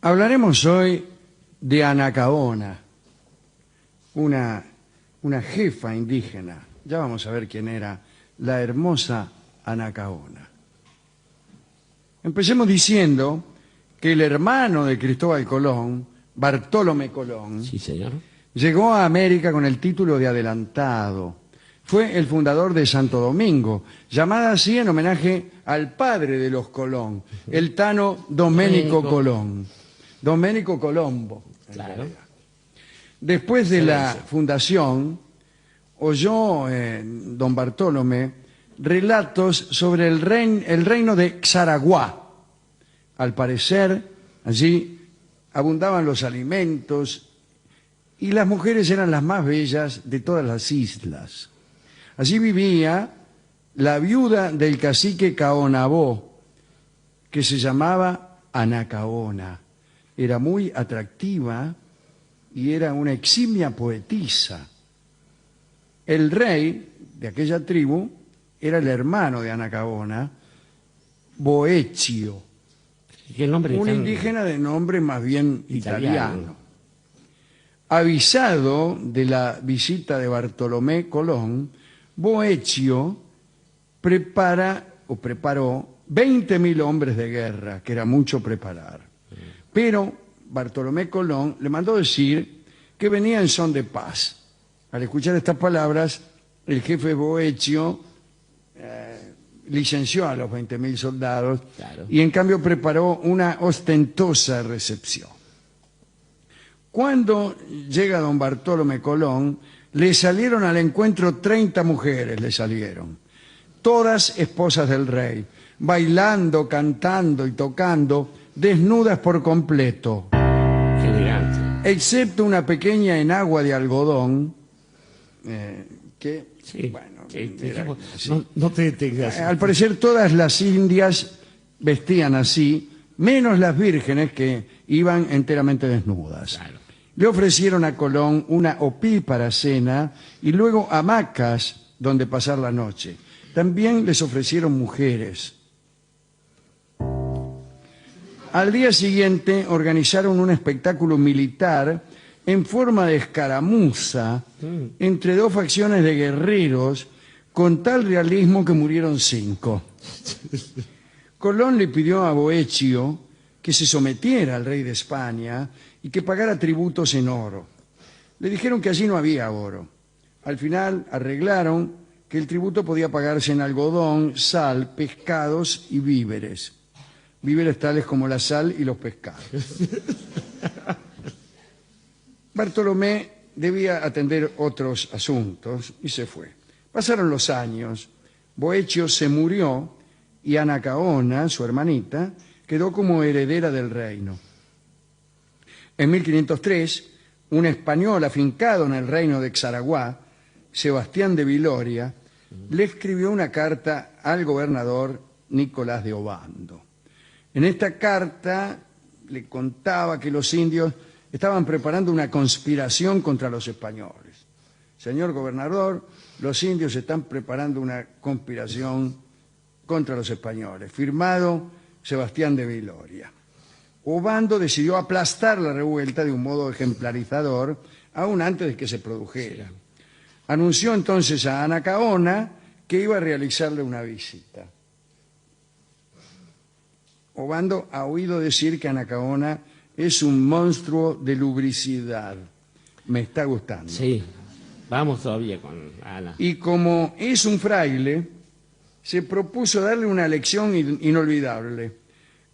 Hablaremos hoy de Anacaona, una jefa indígena. Ya vamos a ver quién era la hermosa Anacaona. Empecemos diciendo que el hermano de Cristóbal Colón, Bartolomé Colón, Sí, señor. llegó a América con el título de adelantado. Fue el fundador de Santo Domingo, llamada así en homenaje al padre de los Colón, el tano Doménico Colón. Doménico Colombo. Claro. Después de la fundación, oyó don Bartolomé relatos sobre el reino de Xaraguá. Al parecer, allí abundaban los alimentos y las mujeres eran las más bellas de todas las islas. Allí vivía la viuda del cacique Caonabó, que se llamaba Anacaona. Era muy atractiva y era una eximia poetisa. El rey de aquella tribu era el hermano de Anacaona, Boecio, ¿Qué nombre un tan indígena de nombre más bien italiano. Avisado de la visita de Bartolomé Colón, Boecio preparó 20.000 hombres de guerra, que era mucho preparar. Pero Bartolomé Colón le mandó decir que venía en son de paz. Al escuchar estas palabras, el jefe Boecio licenció a los 20.000 soldados. Claro. Y en cambio preparó una ostentosa recepción. Cuando llega don Bartolomé Colón, le salieron al encuentro 30 mujeres, le salieron, todas esposas del rey, bailando, cantando y tocando, desnudas por completo, Qué elegante. excepto una pequeña enagua de algodón, que, Sí. bueno, Era, era así. no te detengas. Al parecer todas las indias vestían así, menos las vírgenes que iban enteramente desnudas. Claro. Le ofrecieron a Colón una opípara cena y luego hamacas donde pasar la noche. También les ofrecieron mujeres. Al día siguiente organizaron un espectáculo militar en forma de escaramuza entre dos facciones de guerreros con tal realismo que murieron 5. Colón le pidió a Boecio que se sometiera al rey de España y que pagara tributos en oro. Le dijeron que allí no había oro. Al final arreglaron que el tributo podía pagarse en algodón, sal, pescados y víveres. Víveres tales como la sal y los pescados. Bartolomé debía atender otros asuntos y se fue. Pasaron los años, Boecio se murió y Anacaona, su hermanita, quedó como heredera del reino. En 1503, un español afincado en el reino de Xaraguá, Sebastián de Viloria, le escribió una carta al gobernador Nicolás de Obando. En esta carta le contaba que los indios estaban preparando una conspiración contra los españoles. Señor gobernador, los indios están preparando una conspiración contra los españoles. Firmado Sebastián de Viloria. Obando decidió aplastar la revuelta de un modo ejemplarizador, aún antes de que se produjera. Anunció entonces a Anacaona que iba a realizarle una visita. Obando ha oído decir que Anacaona es un monstruo de lubricidad. Me está gustando. Sí, vamos todavía con Ana. Y como es un fraile, se propuso darle una lección inolvidable.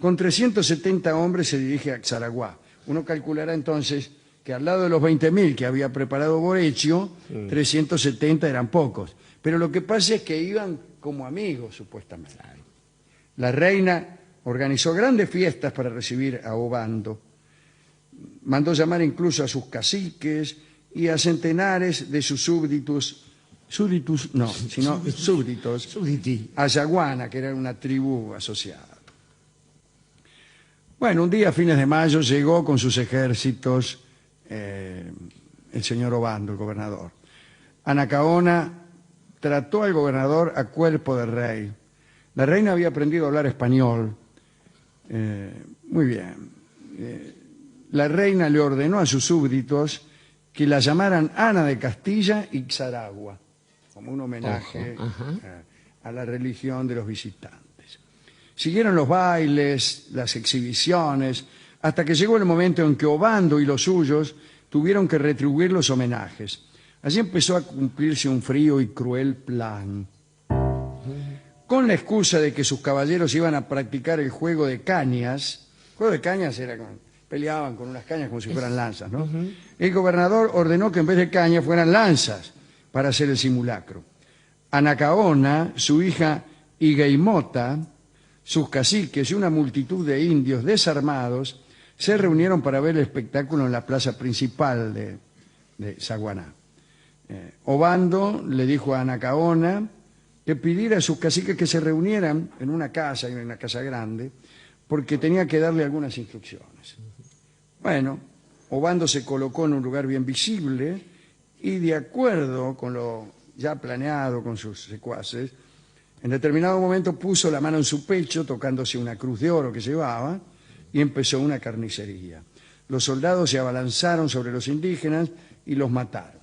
Con 370 hombres se dirige a Xaraguá. Uno calculará entonces que al lado de los 20.000 que había preparado Boecio, 370 eran pocos. Pero lo que pasa es que iban como amigos, supuestamente. La reina organizó grandes fiestas para recibir a Obando. Mandó llamar incluso a sus caciques y a centenares de sus súbditos, Súbditi. a Yaguana, que era una tribu asociada. Bueno, un día a fines de mayo llegó con sus ejércitos el señor Obando, el gobernador. Anacaona trató al gobernador a cuerpo de rey. La reina había aprendido a hablar español. Muy bien. la reina le ordenó a sus súbditos que la llamaran Ana de Castilla y Xaragua, como un homenaje a la religión de los visitantes. Siguieron los bailes, las exhibiciones, hasta que llegó el momento en que Obando y los suyos tuvieron que retribuir los homenajes. Allí empezó a cumplirse un frío y cruel plan. Con la excusa de que sus caballeros iban a practicar el juego de cañas. El juego de cañas era peleaban con unas cañas como si fueran lanzas, ¿no? El gobernador ordenó que en vez de cañas fueran lanzas para hacer el simulacro. Anacaona, su hija Higueimota, sus caciques y una multitud de indios desarmados se reunieron para ver el espectáculo en la plaza principal de Zaguaná. Obando le dijo a Anacaona que pidiera a sus caciques que se reunieran en una casa grande, porque tenía que darle algunas instrucciones. Bueno, Obando se colocó en un lugar bien visible y, de acuerdo con lo ya planeado con sus secuaces, en determinado momento puso la mano en su pecho, tocándose una cruz de oro que llevaba, y empezó una carnicería. Los soldados se abalanzaron sobre los indígenas y los mataron.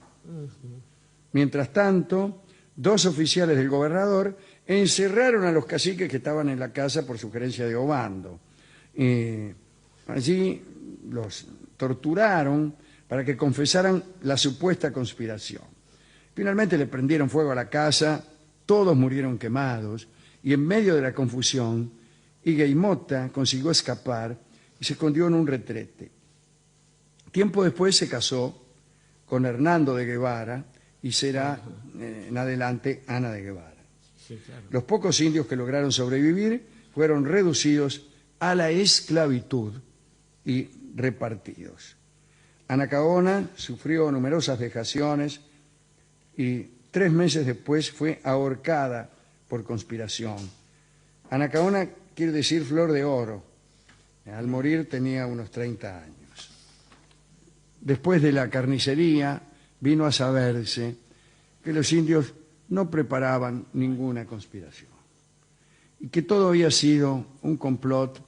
Mientras tanto, 2 oficiales del gobernador encerraron a los caciques que estaban en la casa por sugerencia de Obando. Allí los torturaron para que confesaran la supuesta conspiración. Finalmente le prendieron fuego a la casa, todos murieron quemados, y en medio de la confusión, Higueimota consiguió escapar y se escondió en un retrete. Tiempo después se casó con Hernando de Guevara y será en adelante Ana de Guevara. Sí, claro. Los pocos indios que lograron sobrevivir fueron reducidos a la esclavitud y repartidos. Anacaona sufrió numerosas vejaciones y 3 meses después fue ahorcada por conspiración. Anacaona quiere decir flor de oro. Al morir tenía unos 30 años. Después de la carnicería vino a saberse que los indios no preparaban ninguna conspiración y que todo había sido un complot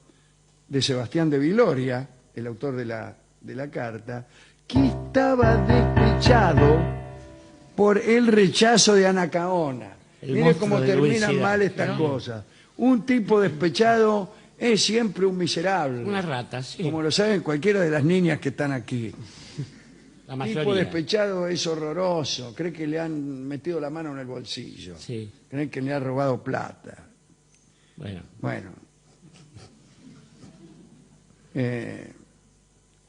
de Sebastián de Viloria, el autor de la carta, que estaba despechado por el rechazo de Anacaona. Mire cómo terminan mal estas cosas. Un tipo despechado es siempre un miserable. Una rata, sí. Como lo saben cualquiera de las niñas que están aquí. La mayoría. Tipo despechado es horroroso. Cree que le han metido la mano en el bolsillo. Sí. Cree que le ha robado plata. Bueno.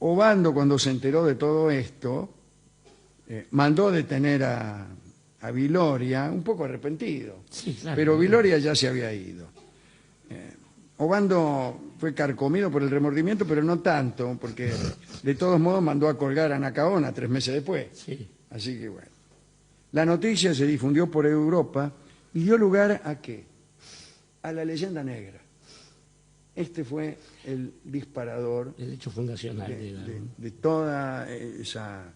Obando, cuando se enteró de todo esto, mandó detener a Viloria, un poco arrepentido. Sí, claro. Pero Viloria ya se había ido. Obando fue carcomido por el remordimiento, pero no tanto, porque de todos modos mandó a colgar a Anacaona 3 meses después. Sí. Así que bueno. La noticia se difundió por Europa y dio lugar ¿a qué? A la leyenda negra. Este fue el disparador, el hecho fundacional de toda esa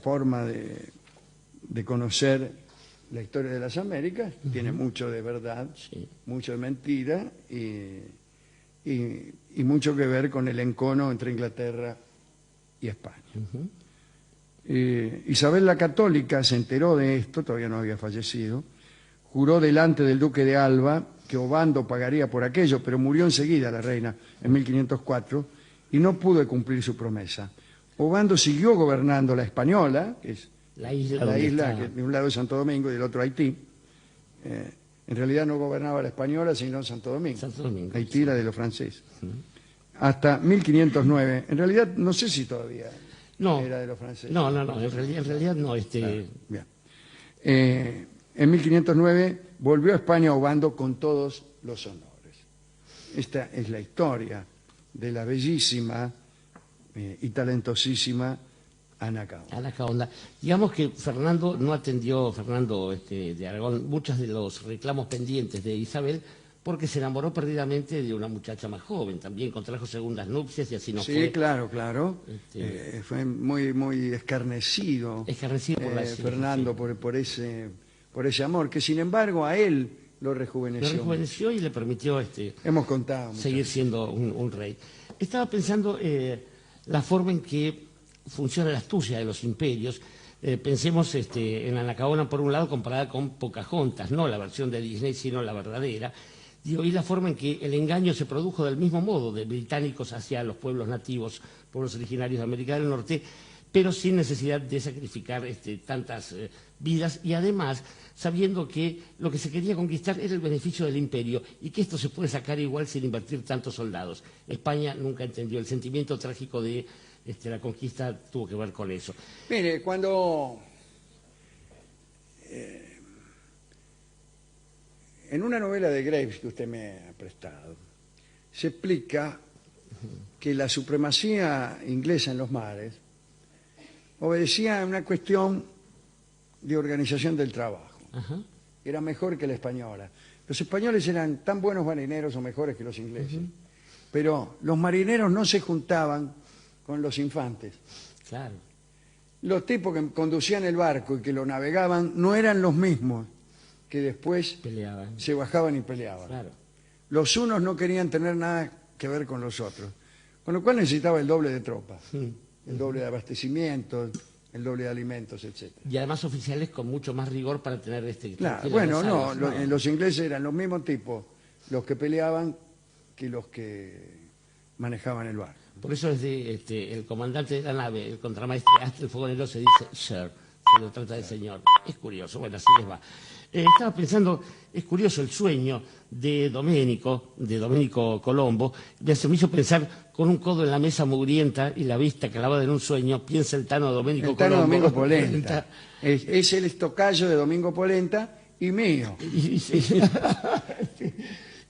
forma de conocer la historia de las Américas. Tiene mucho de verdad, sí, mucho de mentira y mucho que ver con el encono entre Inglaterra y España. Isabel la Católica se enteró de esto, todavía no había fallecido, juró delante del duque de Alba que Obando pagaría por aquello, pero murió enseguida la reina en 1504 y no pudo cumplir su promesa. Obando siguió gobernando la Española, que es la isla que de un lado es Santo Domingo y del otro Haití. En realidad no gobernaba la Española, sino Santo Domingo. Haití era de los franceses. Hasta 1509. En realidad no sé si todavía era de los franceses. No, en realidad no. Bien. En 1509 volvió a España Obando con todos los honores. Esta es la historia de la bellísima y talentosísima Anacaona. Digamos que Fernando no atendió, Fernando de Aragón, muchos de los reclamos pendientes de Isabel, porque se enamoró perdidamente de una muchacha más joven, también contrajo segundas nupcias y así no fue. Sí, claro. Fue muy escarnecido por Fernando por ese amor, que sin embargo a él lo rejuveneció. Lo rejuveneció y le permitió hemos contado seguir siendo un rey. estaba pensando la forma en que funciona la astucia de los imperios. Pensemos en Anacaona, por un lado, comparada con Pocahontas, no la versión de Disney, sino la verdadera. Digo, y la forma en que el engaño se produjo del mismo modo, de británicos hacia los pueblos nativos, pueblos originarios de América del Norte, pero sin necesidad de sacrificar tantas vidas, y además sabiendo que lo que se quería conquistar era el beneficio del imperio y que esto se puede sacar igual sin invertir tantos soldados. España nunca entendió el sentimiento trágico de la conquista, tuvo que ver con eso. Mire, cuando en una novela de Graves que usted me ha prestado, se explica que la supremacía inglesa en los mares obedecía a una cuestión de organización del trabajo. Ajá. Era mejor que la española. Los españoles eran tan buenos marineros o mejores que los ingleses, pero los marineros no se juntaban con los infantes. Claro. Los tipos que conducían el barco y que lo navegaban no eran los mismos que después Peleaban. se bajaban y peleaban. Claro. Los unos no querían tener nada que ver con los otros, con lo cual necesitaba el doble de tropas, el doble de abastecimientos, el doble de alimentos, etc. Y además oficiales con mucho más rigor para tener Claro, tranquilas bueno, las no, alas, los ingleses eran los mismos tipos los que peleaban que los que manejaban el barco. Por eso es el comandante de la nave, el contramaestre, hasta el fogonero se dice Sir, se lo trata de señor. Es curioso, bueno, así les va. Estaba pensando, es curioso el sueño de Domenico Colombo, me hizo pensar con un codo en la mesa mugrienta y la vista clavada en un sueño, piensa el Tano Domenico Colombo. El Tano Domingo Polenta. Es el estocayo de Domingo Polenta y mío.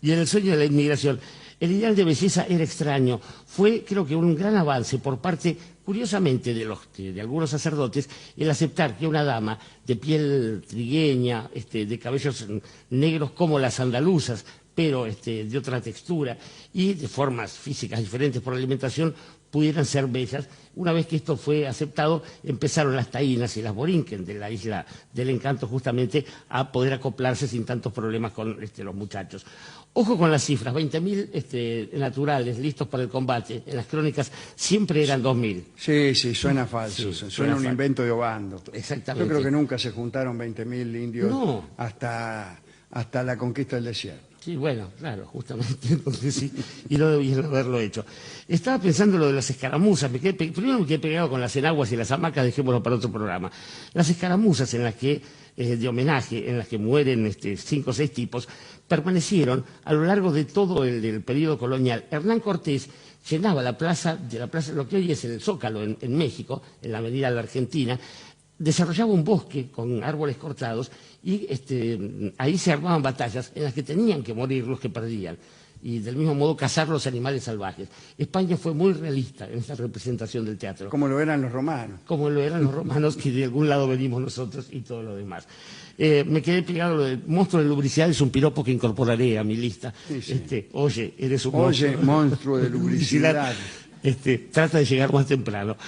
Y en el sueño de la inmigración. El ideal de belleza era extraño. Fue, creo que, un gran avance por parte, curiosamente, de algunos sacerdotes, el aceptar que una dama de piel trigueña, de cabellos negros como las andaluzas, pero de otra textura y de formas físicas diferentes por la alimentación, pudieran ser bellas. Una vez que esto fue aceptado, empezaron las taínas y las borinquen de la isla del encanto justamente a poder acoplarse sin tantos problemas con los muchachos. Ojo con las cifras, 20.000 naturales listos para el combate. En las crónicas siempre eran 2.000. Sí, suena falso, Sí, suena un invento de Obando. Exactamente. Yo creo que nunca se juntaron 20.000 indios No. hasta la conquista del desierto. Sí, bueno, claro, justamente, entonces sí, y no debían haberlo hecho. Estaba pensando lo de las escaramuzas, primero me quedé pegado con las enaguas y las hamacas, dejémoslo para otro programa. Las escaramuzas en las que, de homenaje, en las que mueren 5 o 6 tipos, permanecieron a lo largo de todo el periodo colonial. Hernán Cortés llenaba la plaza, lo que hoy es el Zócalo en México, en la avenida de la Argentina, desarrollaba un bosque con árboles cortados y ahí se armaban batallas en las que tenían que morir los que perdían y del mismo modo cazar los animales salvajes. España fue muy realista en esta representación del teatro. Como lo eran los romanos. Como lo eran los romanos, que de algún lado venimos nosotros y todo lo demás. Me quedé pegado lo del monstruo de lubricidad, es un piropo que incorporaré a mi lista. Sí. Oye, eres un Oye, monstruo de lubricidad. Trata de llegar más temprano.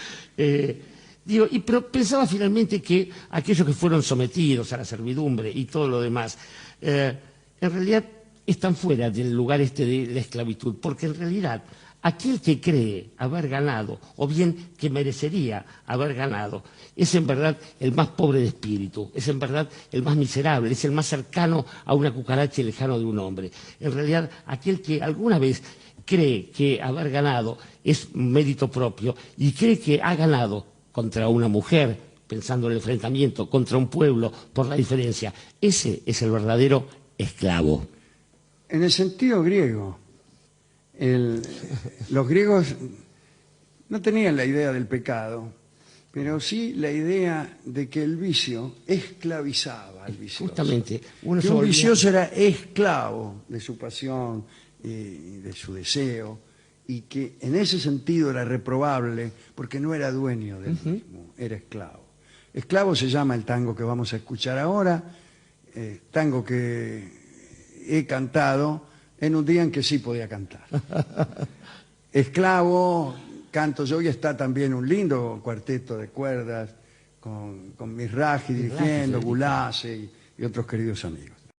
Pero pensaba finalmente que aquellos que fueron sometidos a la servidumbre y todo lo demás, en realidad están fuera del lugar de la esclavitud, porque en realidad aquel que cree haber ganado, o bien que merecería haber ganado, es en verdad el más pobre de espíritu, es en verdad el más miserable, es el más cercano a una cucaracha y lejano de un hombre. En realidad, aquel que alguna vez cree que haber ganado es mérito propio y cree que ha ganado contra una mujer, pensando en el enfrentamiento, contra un pueblo, por la diferencia, ese es el verdadero esclavo. En el sentido griego, los griegos no tenían la idea del pecado, pero sí la idea de que el vicio esclavizaba al vicioso. Justamente. Que un vicioso era esclavo de su pasión y de su deseo, y que en ese sentido era reprobable porque no era dueño del mismo, era esclavo. Esclavo se llama el tango que vamos a escuchar ahora, tango que he cantado en un día en que sí podía cantar. Esclavo, canto yo, y está también un lindo cuarteto de cuerdas con Mizrahi dirigiendo, Gulase y otros queridos amigos.